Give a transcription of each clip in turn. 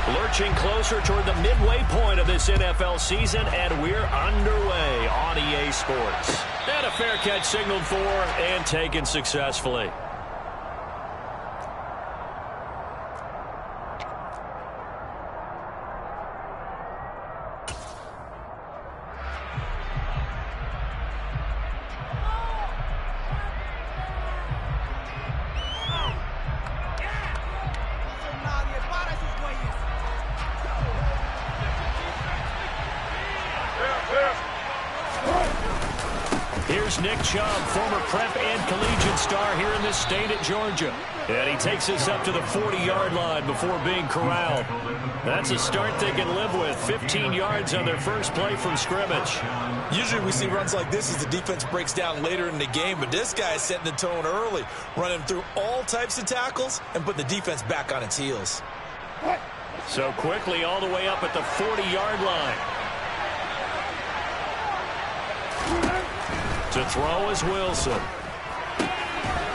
Lurching closer toward the midway point of this NFL season, and we're underway on EA Sports. And a fair catch signaled for and taken successfully. Here's Nick Chubb, former prep and collegiate star here in this state at Georgia. And he takes us up to the 40-yard line before being corralled. That's a start they can live with. 15 yards on their first play from scrimmage. Usually we see runs like this as the defense breaks down later in the game, but this guy is setting the tone early, running through all types of tackles and put the defense back on its heels. So quickly all the way up at the 40-yard line. To throw is Wilson.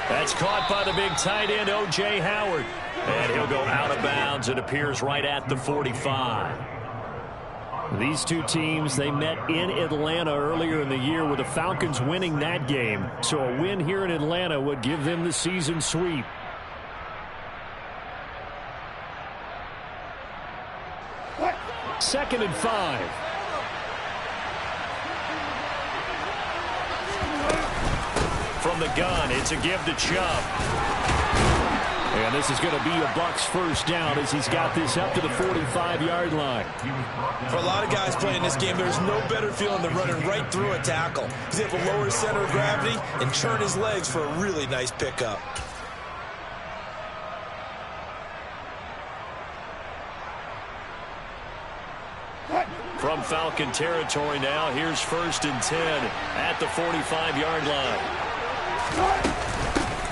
That's caught by the big tight end, O.J. Howard. And he'll go out of bounds. It appears right at the 45. These two teams, they met in Atlanta earlier in the year with the Falcons winning that game. So a win here in Atlanta would give them the season sweep. Second and 5. From the gun, it's a give to Chubb. And this is going to be a Bucs first down as he's got this up to the 45-yard line. For a lot of guys playing this game, there's no better feeling than running right through a tackle. He's able to lower his center of gravity and turn his legs for a really nice pickup. From Falcon territory now, here's 1st and 10 at the 45-yard line.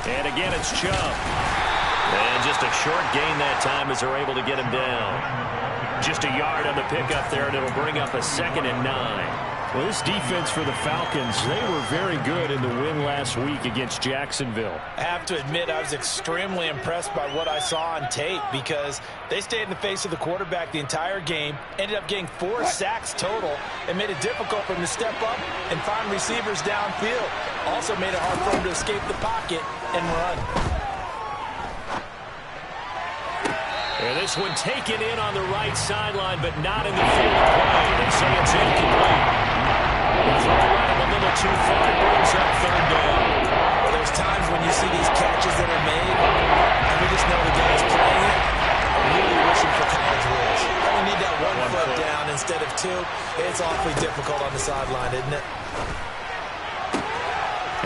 And again, it's Chubb. And just a short gain that time as they're able to get him down. Just a yard on the pickup there, and it'll bring up a 2nd and 9. Well, this defense for the Falcons, they were very good in the win last week against Jacksonville. I have to admit, I was extremely impressed by what I saw on tape because they stayed in the face of the quarterback the entire game, ended up getting 4 sacks total, and made it difficult for him to step up and find receivers downfield. Also made it hard for him to escape the pocket and run. And this one taken in on the right sideline, but not in the field of play. They say it's incomplete. Throw right a little too far, brings up 3rd down. Well, there's times when you see these catches that are made, and we just know the guy's playing it, really wishing for college rules. We need that one foot down instead of 2. It's awfully difficult on the sideline, isn't it?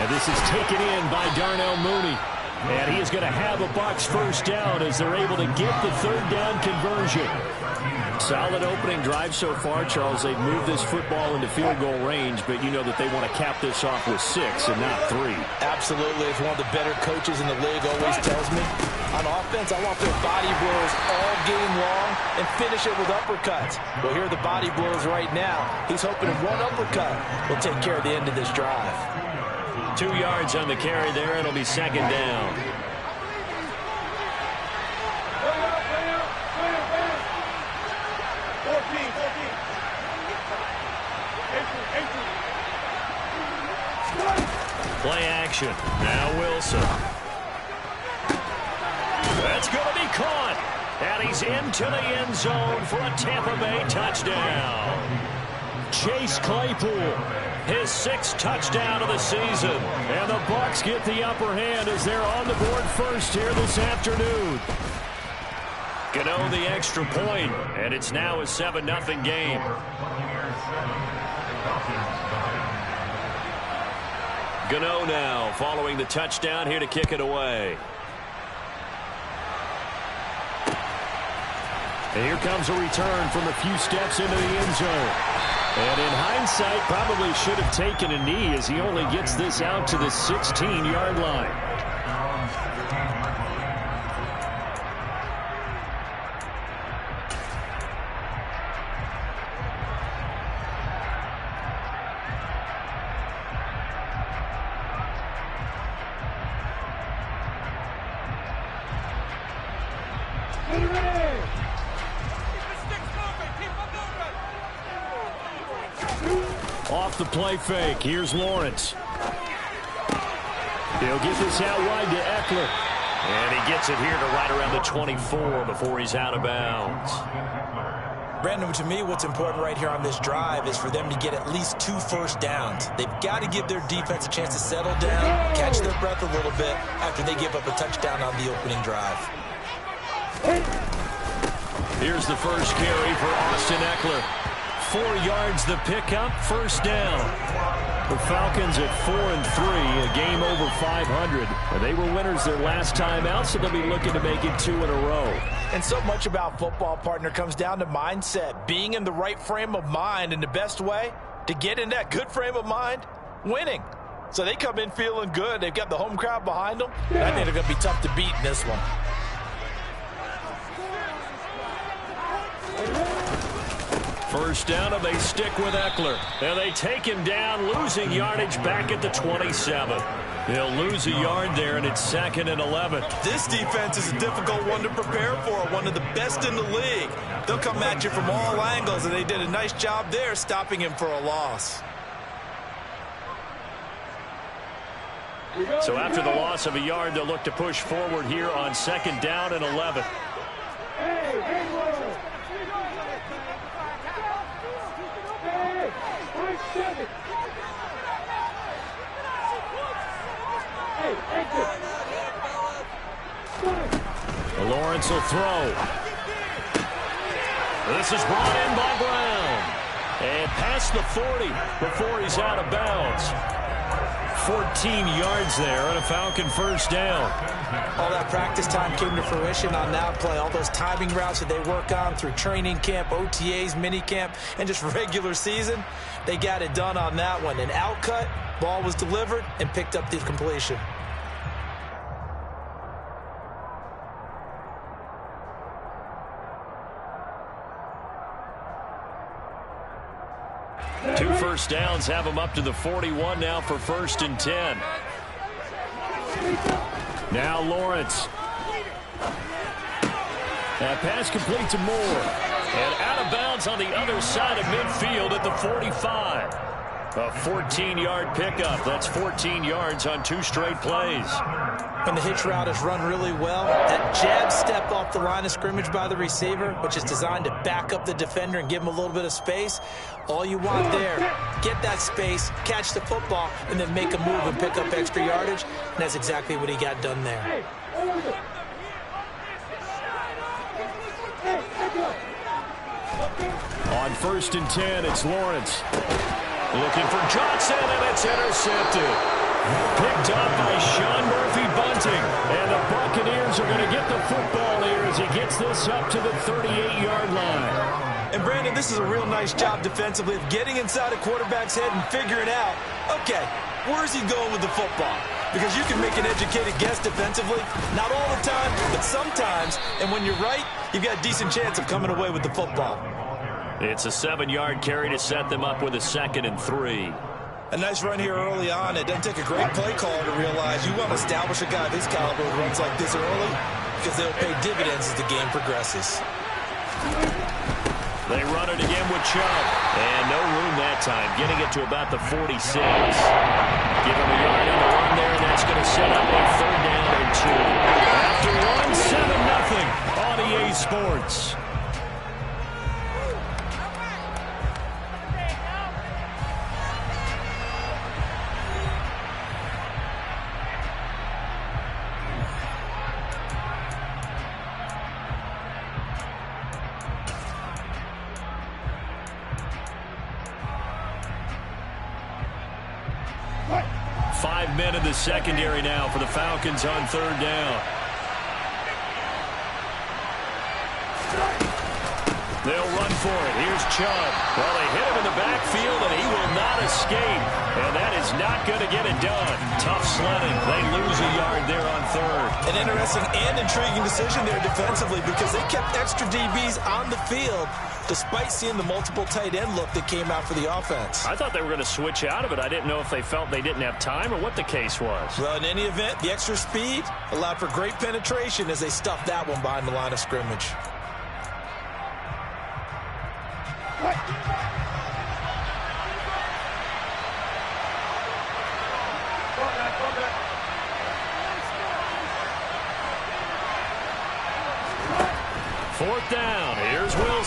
And this is taken in by Darnell Mooney. And he is going to have a Bucs first down as they're able to get the 3rd down conversion. Solid opening drive so far, Charles. They've moved this football into field goal range, but you know that they want to cap this off with 6 and not 3. Absolutely. It's one of the better coaches in the league always tells me. On offense, I want their body blows all game long and finish it with uppercuts. Well, here are the body blows right now. He's hoping one uppercut will take care of the end of this drive. 2 yards on the carry there. It'll be 2nd down. Play action. Now Wilson. That's going to be caught. And he's into the end zone for a Tampa Bay touchdown. Chase Claypool, his 6th touchdown of the season. And the Bucs get the upper hand as they're on the board first here this afternoon. Gano the extra point, and it's now a 7-0 game. Gano now following the touchdown here to kick it away. And here comes a return from a few steps into the end zone. And in hindsight, probably should have taken a knee as he only gets this out to the 16-yard line. off the play fake. Here's Lawrence. He'll get this out wide to Eckler. And he gets it here to right around the 24 before he's out of bounds. Brandon, to me, what's important right here on this drive is for them to get at least 2 first downs. They've got to give their defense a chance to settle down, catch their breath a little bit after they give up a touchdown on the opening drive. Here's the first carry for Austin Eckler. 4 yards the pickup, first down. The Falcons at 4-3, a game over 500. And they were winners their last time out, so they'll be looking to make it 2 in a row. And so much about football, partner, comes down to mindset, being in the right frame of mind, and the best way to get in that good frame of mind, winning. So they come in feeling good. They've got the home crowd behind them. And I think they're going to be tough to beat in this one. First down, and they stick with Eckler. And they take him down, losing yardage back at the 27. They'll lose a yard there, and it's 2nd and 11. This defense is a difficult one to prepare for, one of the best in the league. They'll come at you from all angles, and they did a nice job there stopping him for a loss. So after the loss of a yard, they'll look to push forward here on 2nd down and 11. Lawrence will throw. This is brought in by Brown. And past the 40 before he's out of bounds. 14 yards there and a Falcon first down. All that practice time came to fruition on that play. All those timing routes that they work on through training camp, OTAs, minicamp, and just regular season, they got it done on that one. An outcut, ball was delivered, and picked up the completion. Two first downs have them up to the 41 now for 1st and 10. Now Lawrence. That pass complete to Moore. And out of bounds on the other side of midfield at the 45. A 14-yard pickup. That's 14 yards on 2 straight plays. When the hitch route is run really well, that jab step off the line of scrimmage by the receiver, which is designed to back up the defender and give him a little bit of space, all you want there, get that space, catch the football, and then make a move and pick up extra yardage, and that's exactly what he got done there. On 1st and 10, it's Lawrence. Looking for Johnson, and it's intercepted. Picked up by Sean Murphy-Bunting. And the Buccaneers are going to get the football here as he gets this up to the 38-yard line. And, Brandon, this is a real nice job defensively of getting inside a quarterback's head and figuring out, okay, where's he going with the football? Because you can make an educated guess defensively. Not all the time, but sometimes. And when you're right, you've got a decent chance of coming away with the football. It's a 7-yard carry to set them up with a 2nd and 3. A nice run here early on. It doesn't take a great play caller to realize you want to establish a guy of his caliber who runs like this early because they'll pay dividends as the game progresses. They run it again with Chubb. And no room that time, getting it to about the 46. Give him a yard on the run there, and that's going to set up a 3rd down and 2. After 1, 7-0 on EA Sports. Men in the secondary now for the Falcons on 3rd down. They'll run for it. Here's Chubb. Well, they hit him in the backfield, and he will not escape. And that is not going to get it done. Tough sledding. They lose a yard there on 3rd. An interesting and intriguing decision there defensively because they kept extra DBs on the field despite seeing the multiple tight end look that came out for the offense. I thought they were going to switch out of it. I didn't know if they felt they didn't have time or what the case was. Well, in any event, the extra speed allowed for great penetration as they stuffed that one behind the line of scrimmage.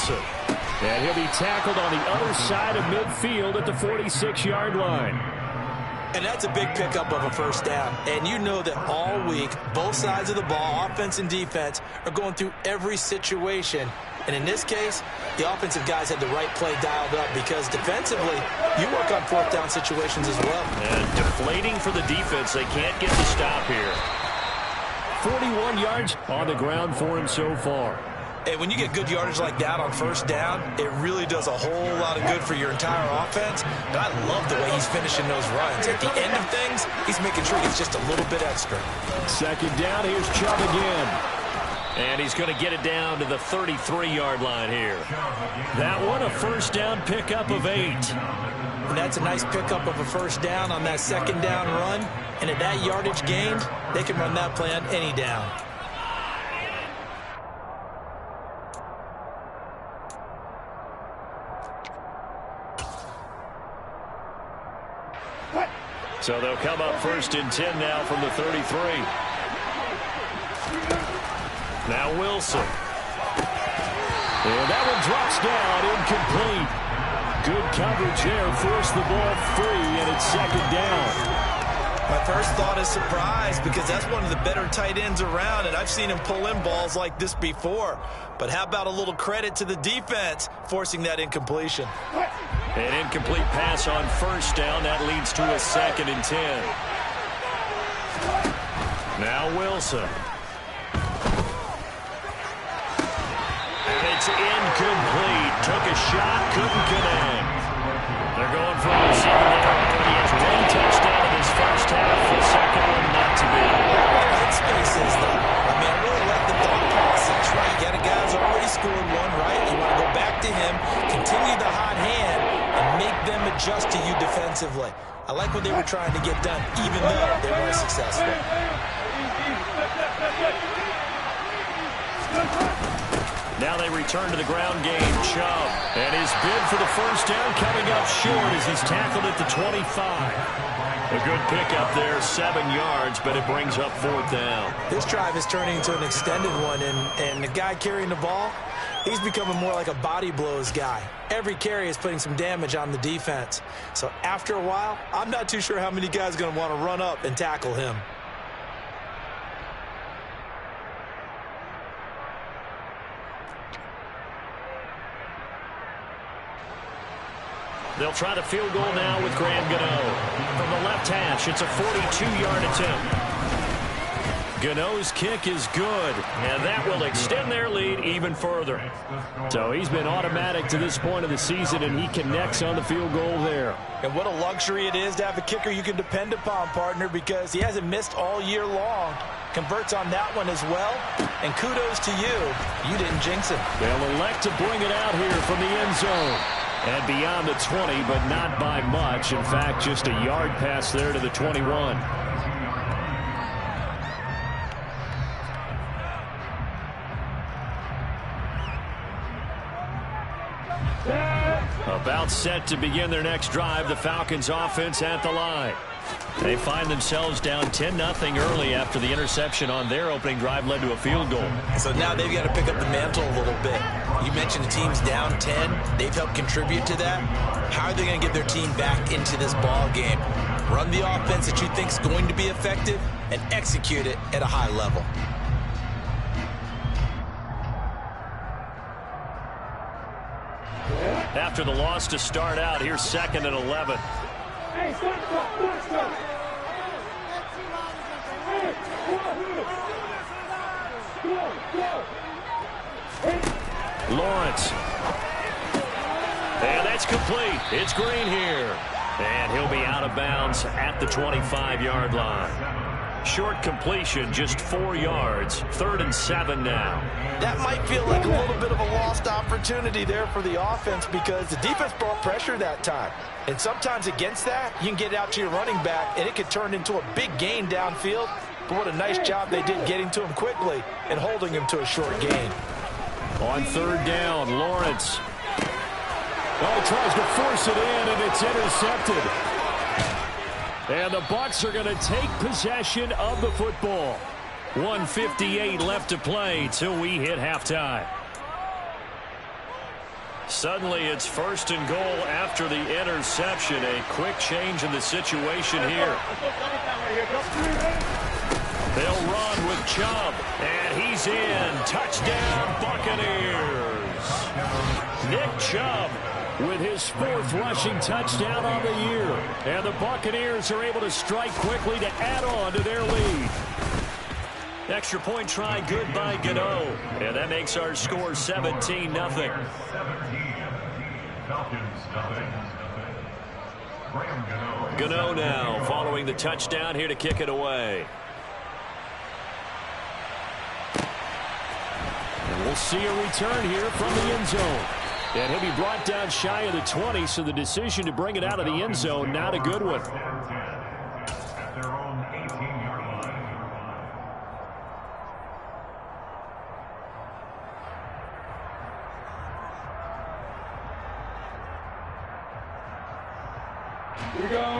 Wilson. And he'll be tackled on the other side of midfield at the 46-yard line. And that's a big pickup of a first down. And you know that all week, both sides of the ball, offense and defense, are going through every situation. And in this case, the offensive guys had the right play dialed up because defensively, you work on fourth down situations as well. And deflating for the defense. They can't get the stop here. 41 yards on the ground for him so far. And when you get good yardage like that on first down, it really does a whole lot of good for your entire offense. And I love the way he's finishing those runs. At the end of things, he's making sure he gets just a little bit extra. Second down, here's Chubb again. And he's going to get it down to the 33-yard line here. That one, a first down pickup of 8. And that's a nice pickup of a first down on that second down run. And at that yardage gained, they can run that play on any down. So they'll come up first and 10 now from the 33. Now Wilson. And that one drops down, incomplete. Good coverage there, forced the ball free, and it's second down. My first thought is surprise because that's one of the better tight ends around, and I've seen him pull in balls like this before. But how about a little credit to the defense forcing that incompletion? An incomplete pass on first down. That leads to a second and 10. Now Wilson. And it's incomplete. Took a shot, couldn't connect. They're going for a receiver there. He has one touchdown in his first half. The second one not to be. His space is though. I mean, I really like the thought process, right? You got a guy who's already scored one, right? You want to go back to him, continue the hot hand, and make them adjust to you defensively. I like what they were trying to get done, even though they weren't successful. Now they return to the ground game. Chubb. And his bid for the first down coming up short as he's tackled at the 25. A good pickup there, 7 yards, but it brings up fourth down. This drive is turning into an extended one, and the guy carrying the ball, he's becoming more like a body blows guy. Every carry is putting some damage on the defense. So after a while, I'm not too sure how many guys are going to want to run up and tackle him. They'll try the field goal now with Graham Gano. From the left hash, it's a 42-yard attempt. Gano's kick is good, and that will extend their lead even further. So he's been automatic to this point of the season, and he connects on the field goal there. And what a luxury it is to have a kicker you can depend upon, partner, because he hasn't missed all year long. Converts on that one as well, and kudos to you. You didn't jinx him. They'll elect to bring it out here from the end zone. And beyond the 20, but not by much. In fact, just a yard pass there to the 21. About set to begin their next drive, the Falcons offense at the line. They find themselves down 10-0 early after the interception on their opening drive led to a field goal. So now they've got to pick up the mantle a little bit. You mentioned the team's down 10. They've helped contribute to that. How are they going to get their team back into this ball game? Run the offense that you think is going to be effective and execute it at a high level. After the loss to start out, here's second and 11. Lawrence. And that's complete. It's Green here. And he'll be out of bounds at the 25-yard line. Short completion, just 4 yards. 3rd and 7 now. That might feel like a little bit of a lost opportunity there for the offense because the defense brought pressure that time. And sometimes against that, you can get it out to your running back, and it could turn into a big gain downfield. But what a nice job they did getting to him quickly and holding him to a short gain. On 3rd down, Lawrence. Oh, tries to force it in, and it's intercepted. And the Bucs are going to take possession of the football. 1:58 left to play till we hit halftime. Suddenly it's 1st and goal after the interception. A quick change in the situation here. They'll run with Chubb, and he's in. Touchdown, Buccaneers. Nick Chubb with his 4th rushing touchdown on the year. And the Buccaneers are able to strike quickly to add on to their lead. Extra point try good by Gano. And that makes our score 17-0. Gano now following the touchdown here to kick it away. And we'll see a return here from the end zone. And he'll be brought down shy of the 20, so the decision to bring it out of the end zone, not a good one.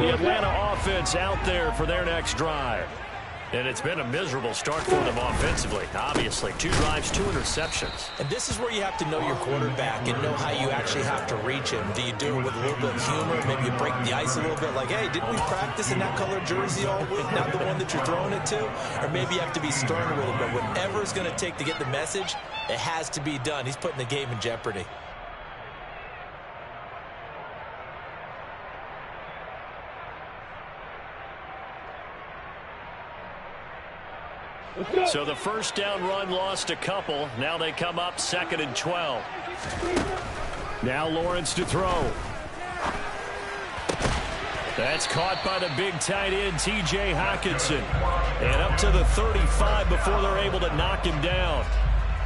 The Atlanta offense out there for their next drive. And it's been a miserable start for them offensively. Obviously, 2 drives, 2 interceptions. And this is where you have to know your quarterback and know how you actually have to reach him. Do you do it with a little bit of humor? Maybe you break the ice a little bit like, hey, didn't we practice in that color jersey all week? Not the one that you're throwing it to? Or maybe you have to be stern with him. But whatever it's going to take to get the message, it has to be done. He's putting the game in jeopardy. So the first down run lost a couple. Now they come up 2nd and 12. Now Lawrence to throw. That's caught by the big tight end, T.J. Hockenson. And up to the 35 before they're able to knock him down.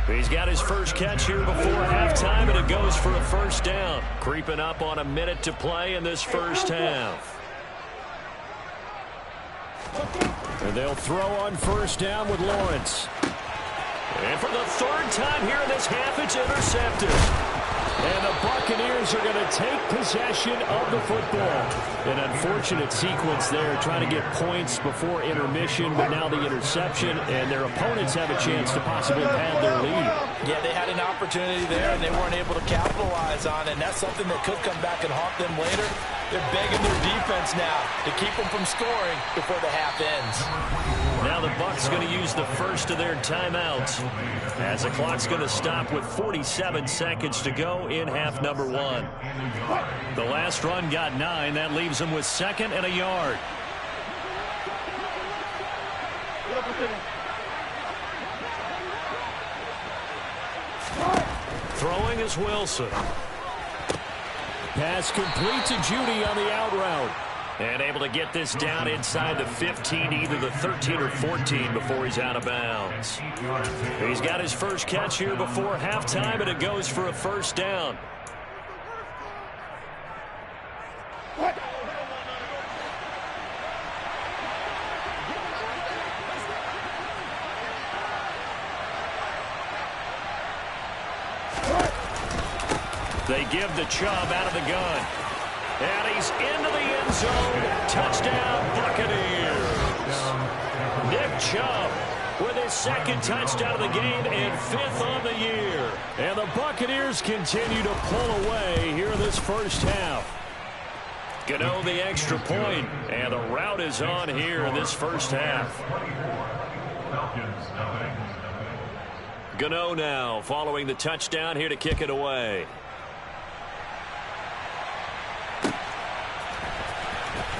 He's got his first catch here before halftime, and it goes for a first down. Creeping up on a minute to play in this first half. And they'll throw on first down with Lawrence. And for the 3rd time here in this half, it's intercepted. And the Buccaneers are going to take possession of the football. An unfortunate sequence there, trying to get points before intermission, but now the interception, and their opponents have a chance to possibly pad their lead. Yeah, they had an opportunity there, and they weren't able to capitalize on it, and that's something that could come back and haunt them later. They're begging their defense now to keep them from scoring before the half ends. Now the Bucs going to use the first of their timeouts as the clock's going to stop with 47 seconds to go in half number 1. The last run got 9. That leaves them with 2nd and a yard. Throwing is Wilson. Pass complete to Judy on the out route. And able to get this down inside the 15, either the 13 or 14 before he's out of bounds. He's got his first catch here before halftime, and it goes for a first down. They give the Chubb out of the gun. And he's into the end zone. Touchdown, Buccaneers. Nick Chubb with his 2nd touchdown of the game and 5th on the year. And the Buccaneers continue to pull away here in this first half. Gano the extra point, and the route is on here in this first half. Gano now following the touchdown here to kick it away.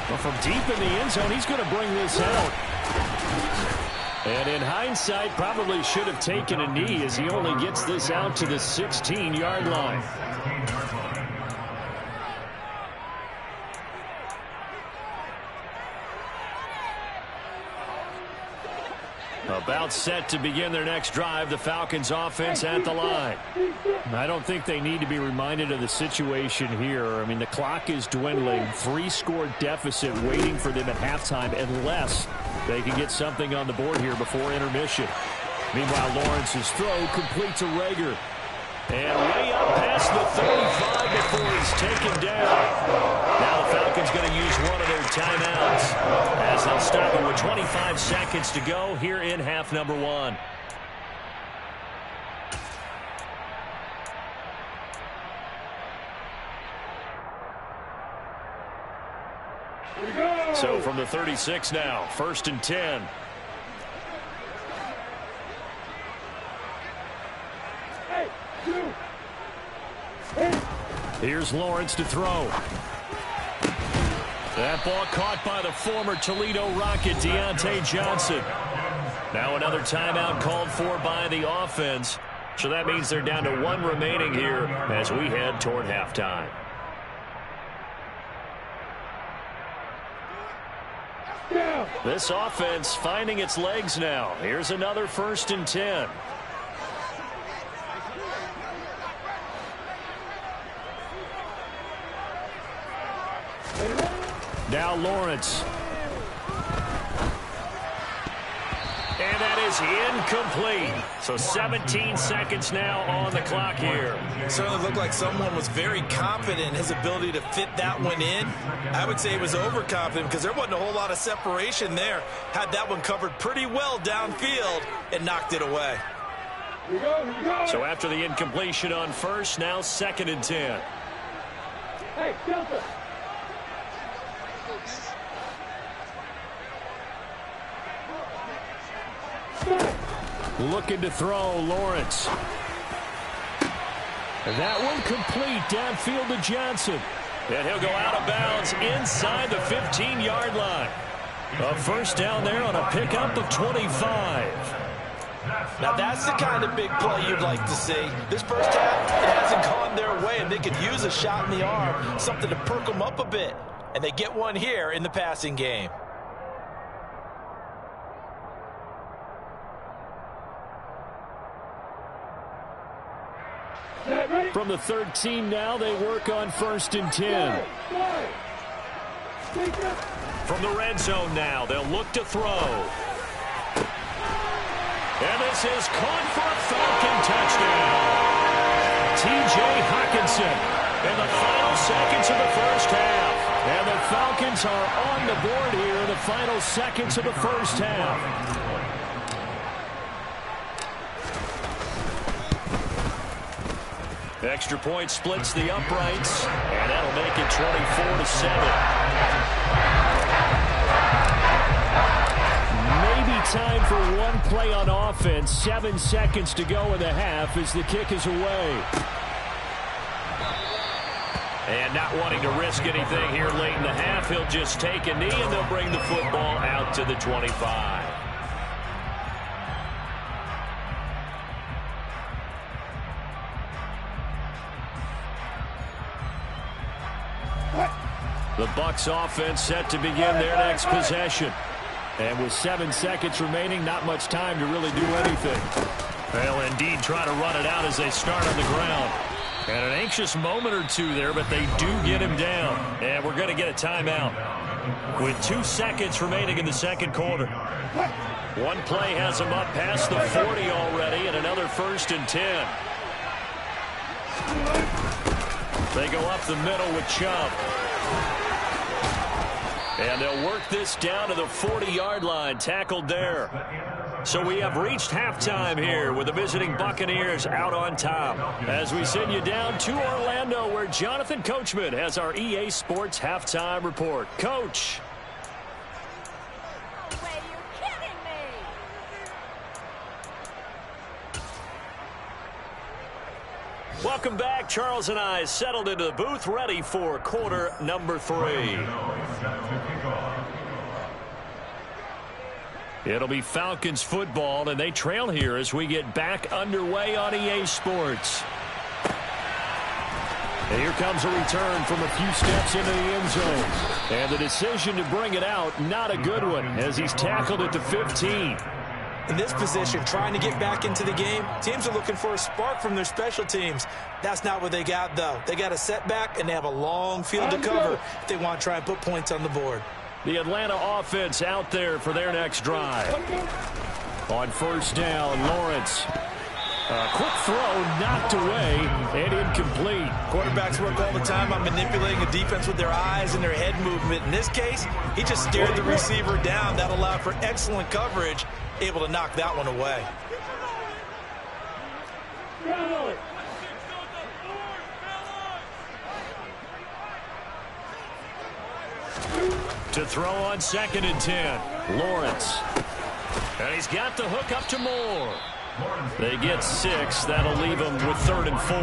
Well, from deep in the end zone, he's going to bring this out. And in hindsight, probably should have taken a knee as he only gets this out to the 16-yard line. About set to begin their next drive, the Falcons offense at the line. I don't think they need to be reminded of the situation here. I mean, the clock is dwindling. 3-score deficit waiting for them at halftime unless they can get something on the board here before intermission. Meanwhile, Lawrence's throw complete to Rager. And way up past the 35 before he's taken down. Now the Falcons going to use one of their timeouts as they'll stop it with 25 seconds to go here in half number 1. So from the 36 now, 1st and 10. Here's Lawrence to throw. That ball caught by the former Toledo Rocket, Deontay Johnson. Now another timeout called for by the offense. So that means they're down to 1 remaining here as we head toward halftime. This offense finding its legs now. Here's another 1st and 10. Now Lawrence. And that is incomplete. So 17 seconds now on the clock here. It certainly looked like someone was very confident in his ability to fit that one in. I would say he was overconfident because there wasn't a whole lot of separation there. Had that one covered pretty well downfield and knocked it away. Here we go. So after the incompletion on 1st, now 2nd and 10. Hey, Delta. Looking to throw, Lawrence. And that one complete downfield to Johnson. And he'll go out of bounds inside the 15-yard line. A 1st down there on a pickup of 25. Now that's the kind of big play you'd like to see. This first half, it hasn't gone their way, and they could use a shot in the arm, something to perk them up a bit. And they get one here in the passing game. From the 13 now, they work on 1st and 10. From the red zone now, they'll look to throw. And this is caught for a Falcon touchdown. T.J. Hawkinson in the final seconds of the first half. And the Falcons are on the board here in the final seconds of the first half. Extra point splits the uprights, and that'll make it 24-7. Maybe time for one play on offense. 7 seconds to go in the half as the kick is away. And not wanting to risk anything here late in the half, he'll just take a knee, and they'll bring the football out to the 25. The Bucs offense set to begin their next possession. And with 7 seconds remaining, not much time to really do anything. They'll indeed try to run it out as they start on the ground. And an anxious moment or two there, but they do get him down. And we're going to get a timeout with 2 seconds remaining in the second quarter. One play has him up past the 40 already, and another 1st and 10. They go up the middle with Chubb. And they'll work this down to the 40-yard line, tackled there. So we have reached halftime here with the visiting Buccaneers out on top. As we send you down to Orlando, where Jonathan Coachman has our EA Sports halftime report. Coach. Welcome back. Charles and I settled into the booth, ready for quarter number 3. It'll be Falcons football, and they trail here as we get back underway on EA Sports. And here comes a return from a few steps into the end zone. And the decision to bring it out, not a good one, as he's tackled at the 15. In this position, trying to get back into the game, teams are looking for a spark from their special teams. That's not what they got, though. They got a setback, and they have a long field to cover if they want to try and put points on the board. The Atlanta offense out there for their next drive. On 1st down, Lawrence. A quick throw knocked away and incomplete. Quarterbacks work all the time on manipulating a defense with their eyes and their head movement. In this case, he just stared the receiver down. That allowed for excellent coverage, able to knock that one away. To To throw on 2nd and 10. Lawrence. And he's got the hook up to Moore. They get 6. That'll leave them with 3rd and 4.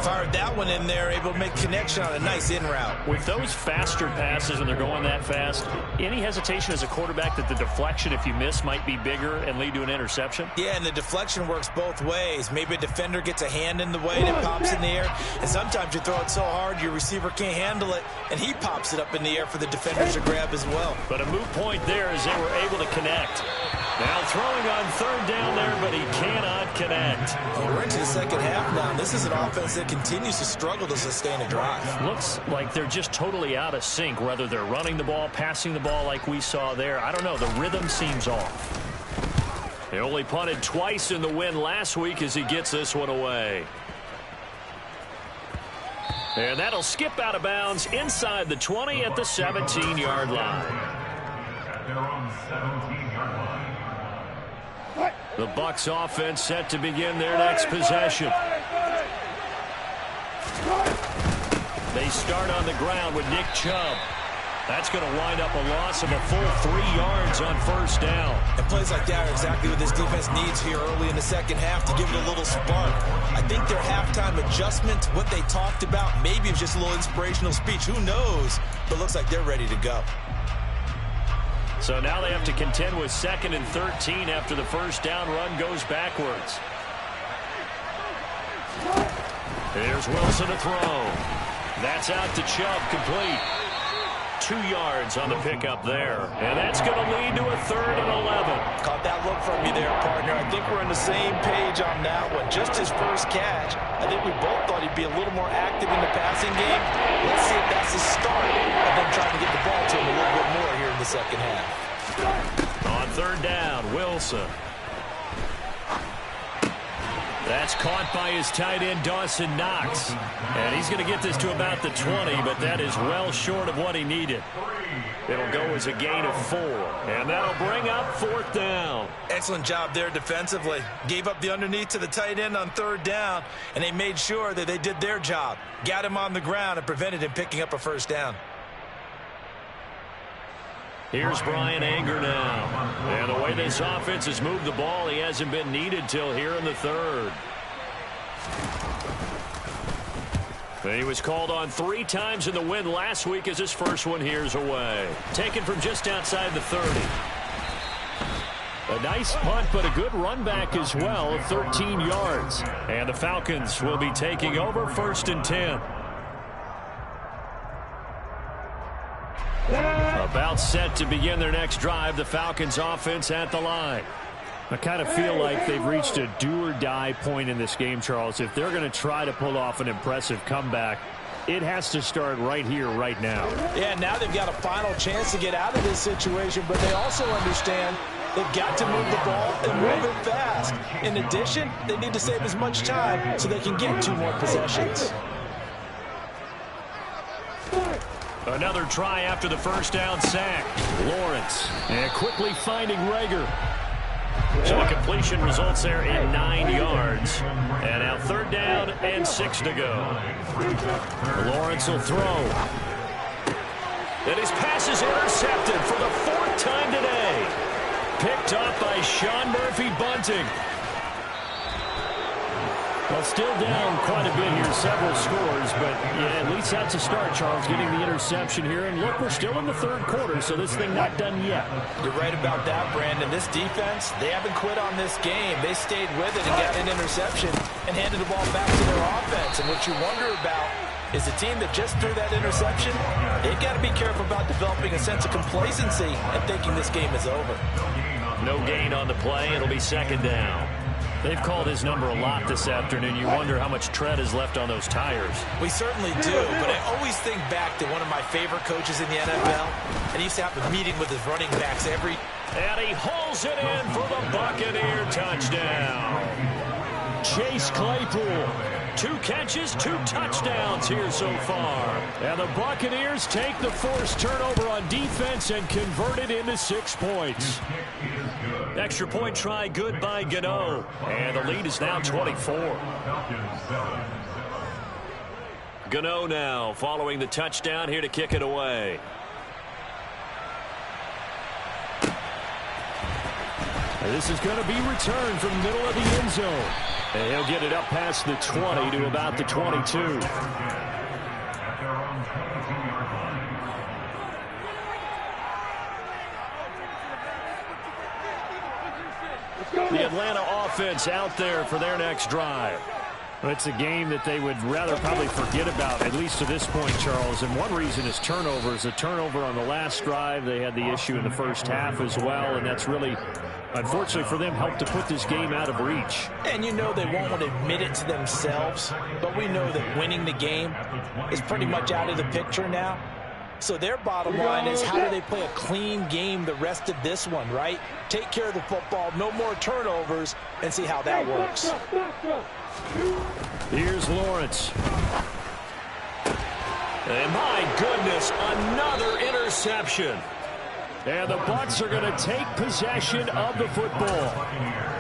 Fired that one in there, able to make connection on a nice in route. With those faster passes and they're going that fast, any hesitation as a quarterback that the deflection, if you miss, might be bigger and lead to an interception? Yeah, and the deflection works both ways. Maybe a defender gets a hand in the way and it pops in the air. And sometimes you throw it so hard your receiver can't handle it, and he pops it up in the air for the defenders to grab as well. But a moot point there as they were able to connect. Now throwing on 3rd down there, but he cannot connect. We're into the second half now. This is an offense that continues to struggle to sustain a drive. Looks like they're just totally out of sync, whether they're running the ball, passing the ball like we saw there. I don't know. The rhythm seems off. They only punted twice in the win last week as he gets this one away. And that'll skip out of bounds inside the 20 at the 17-yard line. The Bucs offense set to begin their next possession. They start on the ground with Nick Chubb. That's going to wind up a loss of a full 3 yards on 1st down. And plays like that are exactly what this defense needs here early in the second half to give it a little spark. I think their halftime adjustment, what they talked about, maybe it's just a little inspirational speech. Who knows? But it looks like they're ready to go. So now they have to contend with 2nd and 13 after the 1st down run goes backwards. Here's Wilson to throw. That's out to Chubb, complete. 2 yards on the pickup there. And that's going to lead to a 3rd and 11. Caught that look from you there, partner. I think we're on the same page on that one. Just his first catch. I think we both thought he'd be a little more active in the passing game. Let's see if that's the start of them trying to get the ball to him a little bit more here in the second half. On 3rd down, Wilson. That's caught by his tight end, Dawson Knox. And he's going to get this to about the 20, but that is well short of what he needed. It'll go as a gain of 4, and that'll bring up 4th down. Excellent job there defensively. Gave up the underneath to the tight end on 3rd down, and they made sure that they did their job. Got him on the ground and prevented him picking up a 1st down. Here's Brian Anger now. And the way this offense has moved the ball, he hasn't been needed till here in the 3rd. He was called on 3 times in the win last week as his first one here's away. Taken from just outside the 30. A nice punt, but a good run back as well of 13 yards. And the Falcons will be taking over 1st and 10. About set to begin their next drive, the Falcons offense at the line. I kind of feel like they've reached a do-or-die point in this game, Charles. If they're going to try to pull off an impressive comeback, it has to start right here, right now. Yeah, now they've got a final chance to get out of this situation, but they also understand they've got to move the ball and move it fast. In addition, they need to save as much time so they can get 2 more possessions. Another try after the 1st down sack. Lawrence, and quickly finding Rager. So a completion results there in 9 yards. And now 3rd down and 6 to go. Lawrence will throw. And his pass is intercepted for the 4th time today. Picked up by Sean Murphy-Bunting. Well, still down quite a bit here, several scores, but yeah, at least that's a start, Charles, getting the interception here. And look, we're still in the 3rd quarter, so this thing not done yet. You're right about that, Brandon. This defense, they haven't quit on this game. They stayed with it and got an interception and handed the ball back to their offense. And what you wonder about is the team that just threw that interception, they've got to be careful about developing a sense of complacency and thinking this game is over. No gain on the play. It'll be 2nd down. They've called his number a lot this afternoon. You wonder how much tread is left on those tires. We certainly do, but I always think back to one of my favorite coaches in the NFL, and he used to have a meeting with his running backs every... And he hauls it in for the Buccaneer touchdown. Chase Claypool. 2 catches, 2 touchdowns here so far. And the Buccaneers take the forced turnover on defense and convert it into 6 points. Extra point try good by Gano. And the lead is now 24. Gano now following the touchdown here to kick it away. And this is going to be returned from the middle of the end zone. And he'll get it up past the 20 to about the 22. The Atlanta offense out there for their next drive. It's a game that they would rather probably forget about, at least to this point, Charles. And one reason is turnovers. A turnover on the last drive. They had the issue in the first half as well, and that's really, unfortunately for them, helped to put this game out of reach. And you know they won't want to admit it to themselves, but we know that winning the game is pretty much out of the picture now. So their bottom line is, how do they play a clean game the rest of this one, right? Take care of the football, no more turnovers, and see how that works. Here's Lawrence. And my goodness, another interception. And the Bucs are going to take possession of the football.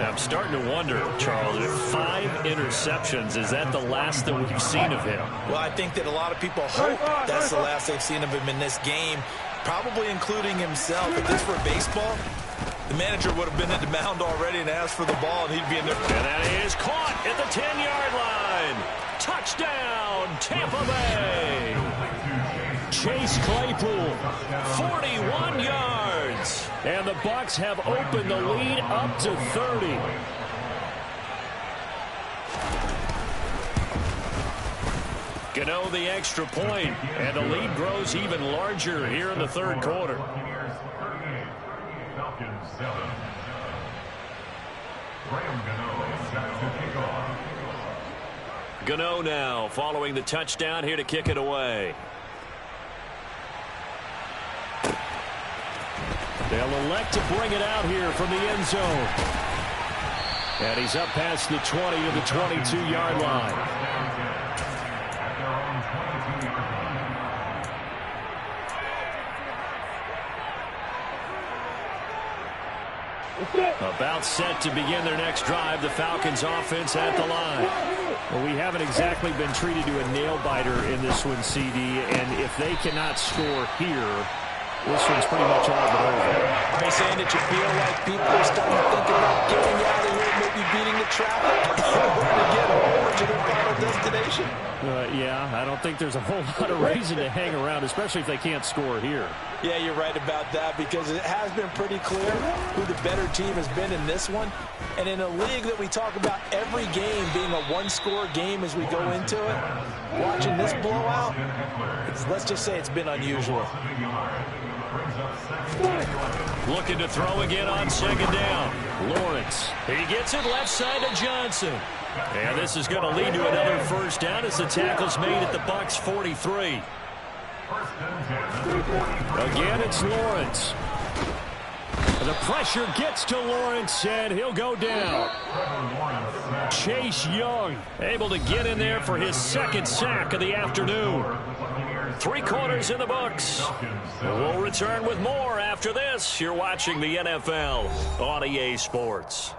I'm starting to wonder, Charles, if 5 interceptions, is that the last that we've seen of him? Well, I think that a lot of people hope that's the last they've seen of him in this game, probably including himself. If this were baseball, the manager would have been at the mound already and asked for the ball, and he'd be in there. And that is caught at the 10-yard line. Touchdown, Tampa Bay. Chase Claypool, 41 yards. And the Bucs have opened the lead up to 30. Gano the extra point, and the lead grows even larger here in the third quarter. Gano now following the touchdown here to kick it away. They'll elect to bring it out here from the end zone. And he's up past the 20 to the 22-yard line. About set to begin their next drive, the Falcons offense at the line. Well, we haven't exactly been treated to a nail-biter in this one, CD, and if they cannot score here, this one's pretty much all but over. Are you saying that you feel like people are starting to think about getting out of here, maybe beating the traffic, to get over to their final destination? Yeah, I don't think there's a whole lot of reason to hang around, especially if they can't score here. Yeah, you're right about that, because it has been pretty clear who the better team has been in this one. And in a league that we talk about every game being a one-score game as we go into it, watching this blowout, let's just say it's been unusual. Looking to throw again on second down. Lawrence. He gets it left side to Johnson. And this is going to lead to another first down as the tackle's made at the Bucs 43. Again, it's Lawrence. The pressure gets to Lawrence, and he'll go down. Chase Young able to get in there for his second sack of the afternoon. 3 quarters in the books. We'll return with more after this. You're watching the NFL on EA Sports.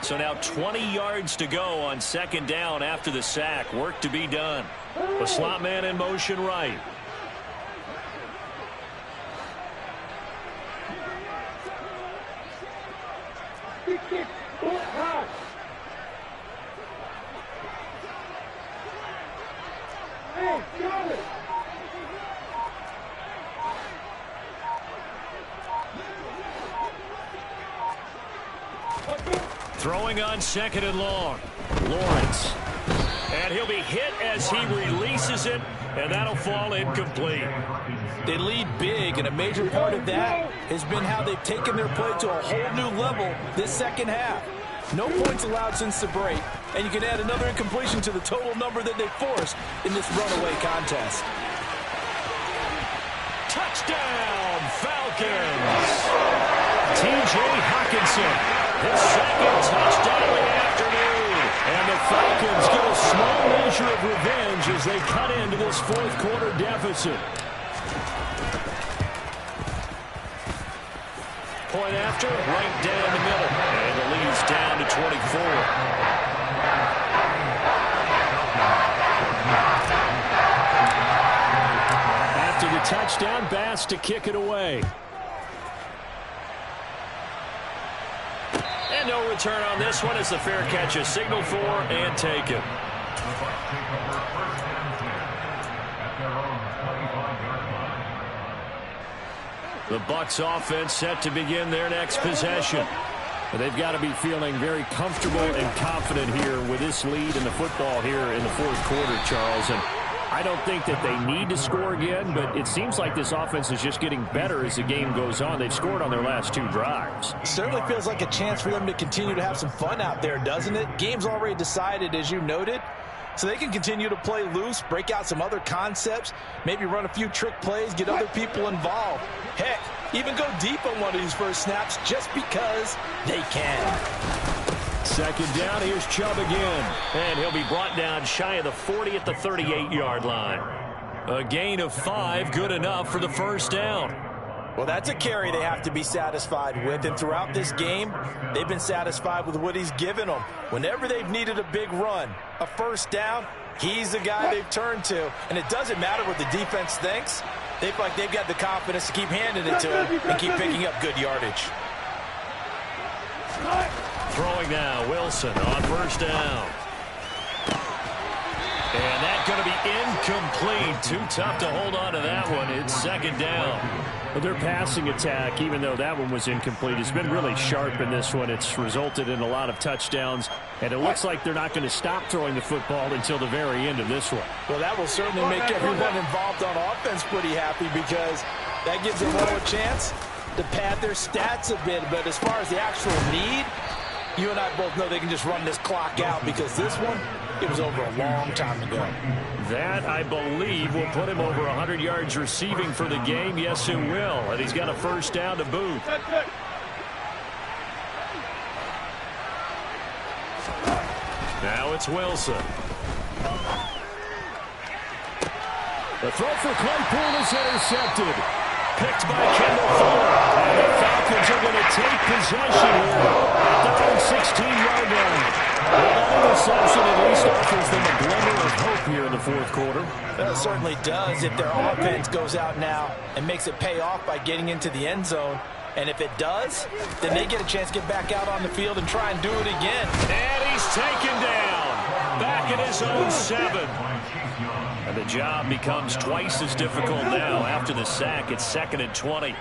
So now 20 yards to go on second down after the sack. Work to be done. The slot man in motion right. Throwing on second and long. Lawrence. And he'll be hit as he releases it, and that'll fall incomplete. They lead big, and a major part of that has been how they've taken their play to a whole new level this second half. No points allowed since the break, and you can add another incompletion to the total number that they forced in this runaway contest. Touchdown, Falcons! T.J. Hockenson. His second touchdown of the afternoon. And the Falcons get a small measure of revenge as they cut into this fourth quarter deficit. Point after, right down the middle. And the lead's down to 24. touchdown pass to kick it away. And no return on this one as the fair catch is signaled for and taken. The Bucs offense set to begin their next possession. They've got to be feeling very comfortable and confident here with this lead in the football here in the fourth quarter, Charles. And I don't think that they need to score again, but it seems like this offense is just getting better as the game goes on. They've scored on their last 2 drives. It certainly feels like a chance for them to continue to have some fun out there, doesn't it? Game's already decided, as you noted. So they can continue to play loose, break out some other concepts, maybe run a few trick plays, get other people involved. Heck, even go deep on one of these first snaps just because they can. Second down, here's Chubb again. And he'll be brought down shy of the 40 at the 38-yard line. A gain of 5, good enough for the first down. Well, that's a carry they have to be satisfied with. And throughout this game, they've been satisfied with what he's given them. Whenever they've needed a big run, a first down, he's the guy they've turned to. And it doesn't matter what the defense thinks. They feel like they've got the confidence to keep handing it to him and keep picking up good yardage. Throwing now, Wilson on first down. And that's going to be incomplete. Too tough to hold on to that one. It's second down. Well, their passing attack, even though that one was incomplete, has been really sharp in this one. It's resulted in a lot of touchdowns, and it looks like they're not going to stop throwing the football until the very end of this one. Well, that will certainly make everyone involved on offense pretty happy because that gives them all a chance to pad their stats a bit. But as far as the actual need, you and I both know they can just run this clock out because this one, it was over a long time ago. That, I believe, will put him over 100 yards receiving for the game. Yes, it will. And he's got a first down to boot. Now it's Wilson. The throw for Claypool is intercepted. Picked by Kendall Fuller. And the Falcons are going to take possession here at their own 16-yard line. Well, that interception at least offers them a glimmer of hope here in the fourth quarter. That certainly does if their offense goes out now and makes it pay off by getting into the end zone. And if it does, then they get a chance to get back out on the field and try and do it again. And he's taken down. Back at his own 7. And the job becomes twice as difficult now after the sack. It's 2nd and 20.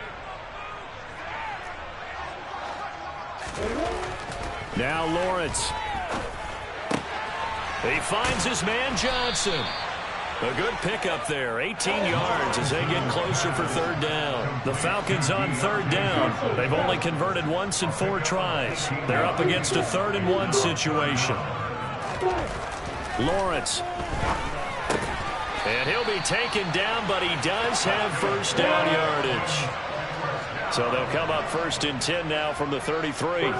Now Lawrence. He finds his man Johnson. A good pickup there, 18 yards as they get closer for third down. The Falcons on third down. They've only converted once in 4 tries. They're up against a 3rd and 1 situation. Lawrence. And he'll be taken down, but he does have first down yardage. So they'll come up 1st and 10 now from the 33.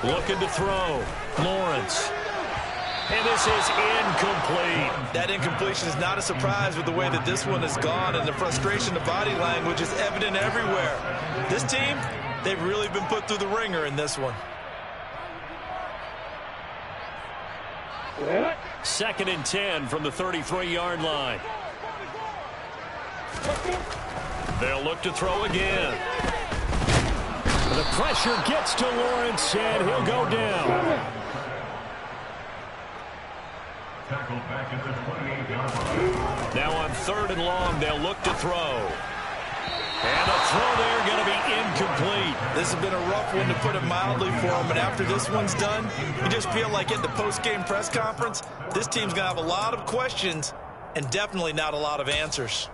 Looking to throw. Lawrence. And this is incomplete. That incompletion is not a surprise with the way that this one has gone, and the frustration, the body language is evident everywhere. This team, they've really been put through the ringer in this one. 2nd and 10 from the 33-yard line. They'll look to throw again. The pressure gets to Lawrence, and he'll go down. Now on 3rd and long, they'll look to throw. And the throw there going to be incomplete. This has been a rough one, to put it mildly, for them. And after this one's done, you just feel like at the post-game press conference, this team's going to have a lot of questions and definitely not a lot of answers.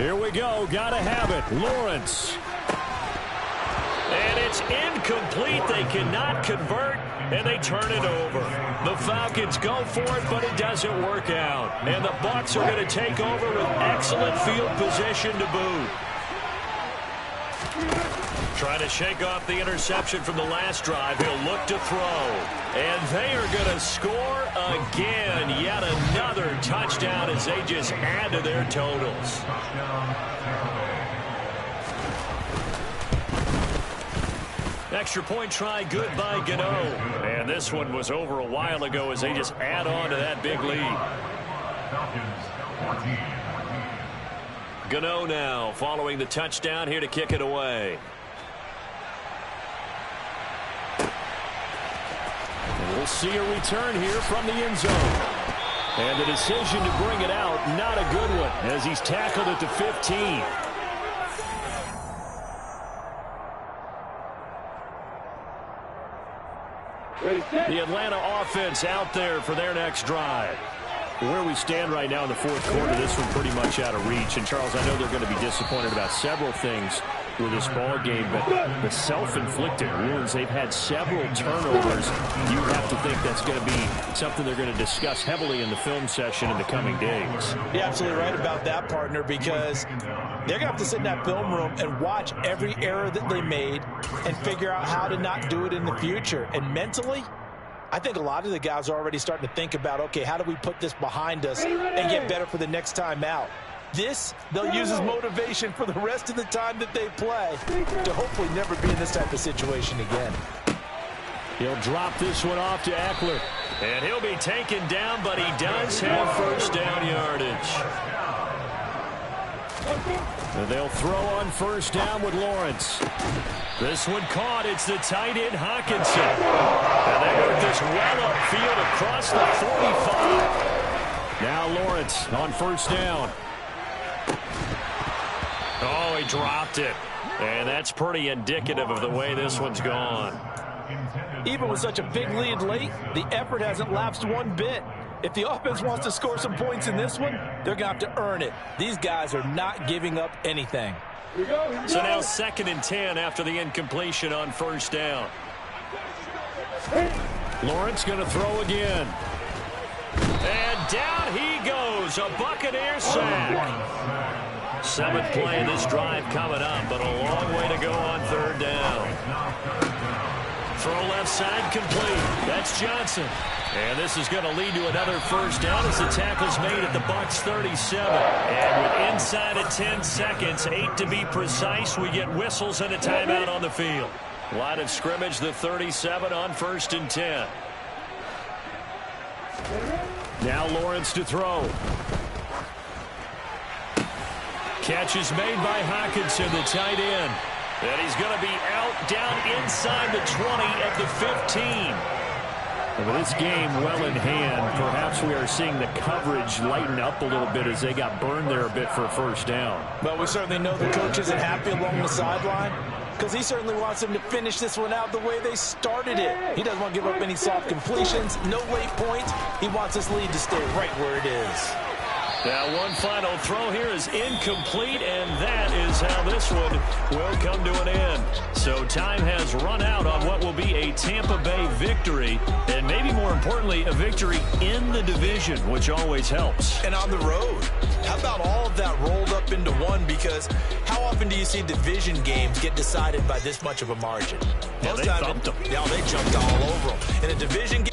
Here we go. Gotta have it. Lawrence. And it's incomplete. They cannot convert. and they turn it over. The Falcons go for it, but it doesn't work out. And the Bucs are going to take over with excellent field position to boot. Trying to shake off the interception from the last drive. He'll look to throw. And they are going to score again. Yet another touchdown as they just add to their totals. Extra point try good by Gano. And this one was over a while ago as they just add on to that big lead. Gano now following the touchdown here to kick it away. And we'll see a return here from the end zone. And the decision to bring it out, not a good one, as he's tackled at the 15. The Atlanta offense out there for their next drive. Where we stand right now in the fourth quarter, this one pretty much out of reach. And, Charles, I know they're going to be disappointed about several things with this ball game, but the self-inflicted wounds, they've had several turnovers. You have to think that's going to be something they're going to discuss heavily in the film session in the coming days. You're absolutely right about that, partner, because they're going to have to sit in that film room and watch every error that they made and figure out how to not do it in the future. And mentally, I think a lot of the guys are already starting to think about, okay, how do we put this behind us and get better for the next time out? This, they'll use as motivation for the rest of the time that they play to hopefully never be in this type of situation again. He'll drop this one off to Eckler. And he'll be taken down, but he does have first down yardage. And they'll throw on first down with Lawrence. This one caught. It's the tight end, Hockenson. And they move this well upfield across the 45. Now Lawrence on first down. Oh, he dropped it. And that's pretty indicative of the way this one's gone. Even with such a big lead late, the effort hasn't lapsed one bit. If the offense wants to score some points in this one, they're going to have to earn it. These guys are not giving up anything. So now 2nd and 10 after the incompletion on first down. Lawrence going to throw again. And down he goes. A Buccaneer sack. 7th play of this drive coming up, but a long way to go on 3rd down. Throw left side complete. That's Johnson. And this is going to lead to another first down as the tackle's made at the Bucs 37. And with inside of 10 seconds, 8 to be precise, we get whistles and a timeout on the field. Line of scrimmage, the 37 on 1st and 10. Now Lawrence to throw. Catch is made by Hockenson, the tight end. And he's going to be out down inside the 20 at the 15. And with this game well in hand, perhaps we are seeing the coverage lighten up a little bit as they got burned there a bit for a first down. Well, we certainly know the coach isn't happy along the sideline because he certainly wants them to finish this one out the way they started it. He doesn't want to give up any soft completions, no late points. He wants this lead to stay right where it is. Now one final throw here is incomplete, and that is how this one will come to an end. So time has run out on what will be a Tampa Bay victory, and maybe more importantly, a victory in the division, which always helps. And on the road. How about all of that rolled up into one? Because how often do you see division games get decided by this much of a margin? Most times, they jumped all over them. In a division game,